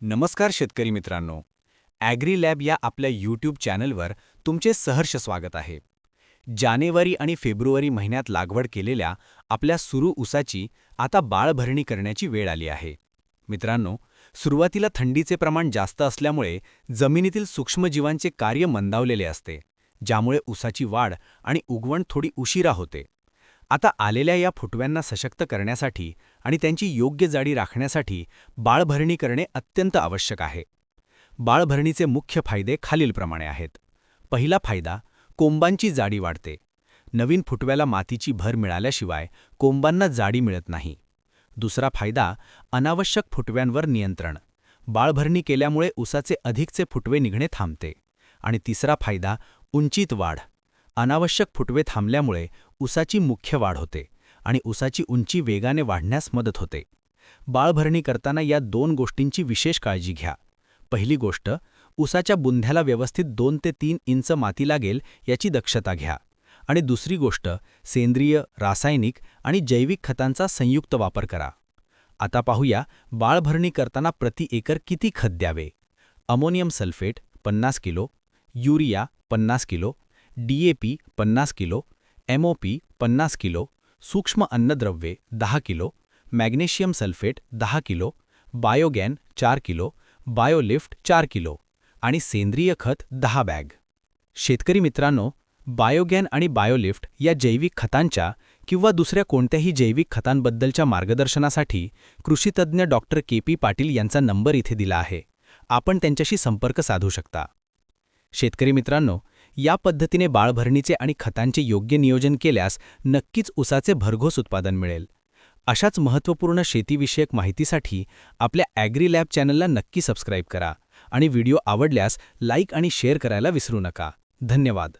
नमस्कार शेतकरी मित्रांनो. ॲग्री लॅब या आपल्या यूट्यूब चॅनलवर तुमचे सहर्ष स्वागत आहे. जानेवारी आणि फेब्रुवारी महिन्यात लागवड केलेल्या आपल्या सुरू ऊसाची आता बाळभरणी करण्याची वेळ आली आहे. मित्रांनो, सुरुवातीला थंडीचे प्रमाण जास्त असल्यामुळे जमिनीतील सूक्ष्मजीवांचे कार्य मंदावलेले असते, ज्यामुळे ऊसाची वाढ आणि उगवण थोडी उशिरा होते. आता आलेल्या या फुटव्यांना सशक्त करण्यासाठी आणि त्यांची योग्य जाडी राखण्यासाठी बाळभरणी करणे अत्यंत आवश्यक आहे. बाळभरणीचे मुख्य फायदे खालीलप्रमाणे आहेत. पहिला फायदा, कोंबांची जाडी वाढते. नवीन फुटव्याला मातीची भर मिळाल्याशिवाय कोंबांना जाडी मिळत नाही. दुसरा फायदा, अनावश्यक फुटव्यांवर नियंत्रण. बाळभरणी केल्यामुळे ऊसाचे अधिकचे फुटवे निघणे थांबते. आणि तिसरा फायदा, उंचीत वाढ. अनावश्यक फुटवे थांबल्यामुळे ऊसाची मुख्य वाढ होते आणि ऊसाची उंची वेगाने वाढण्यास मदत होते. बाळभरणी करताना या दोन गोष्टींची विशेष काळजी घ्या. पहिली गोष्ट, ऊसाच्या बुंध्याला व्यवस्थित 2 ते 3 इंच माती लागेल याची दक्षता घ्या. आणि दुसरी गोष्ट, सेंद्रिय, रासायनिक आणि जैविक खतांचा संयुक्त वापर करा. आता पाहूया बाळभरणी करताना प्रति एकर किती खत द्यावे. Ammonium sulphate 50 kilo, urea 50 kilo, DAP 50 kilo, MOP 50 kilo, सूक्ष्म अन्नद्रव्ये 10 किलो, मॅग्नेशियम सल्फेट 10 किलो, बायोगॅन 4 किलो, बायोलिफ्ट 4 किलो आणि सेंद्रिय खत 10 बॅग. शेतकरी मित्रांनो, बायोगॅन आणि बायोलिफ्ट या जैविक खतांच्या किंवा दुसऱ्या कोणत्याही जैविक खतांबद्दलच्या मार्गदर्शनासाठी कृषीतज्ञ डॉक्टर KP पाटील यांचा नंबर इथे दिला आहे. आपण त्यांच्याशी संपर्क साधू शकता. शेतकरी मित्रांनो, या पद्धतीने बाळभरणीचे आणि खतांचे योग्य नियोजन केल्यास नक्कीच ऊसाचे भरघोस उत्पादन मिळेल. अशाच महत्त्वपूर्ण शेतीविषयक माहितीसाठी आपल्या ॲग्री लॅब चॅनलला नक्की सबस्क्राईब करा आणि व्हिडिओ आवडल्यास लाईक आणि शेअर करायला विसरू नका. धन्यवाद.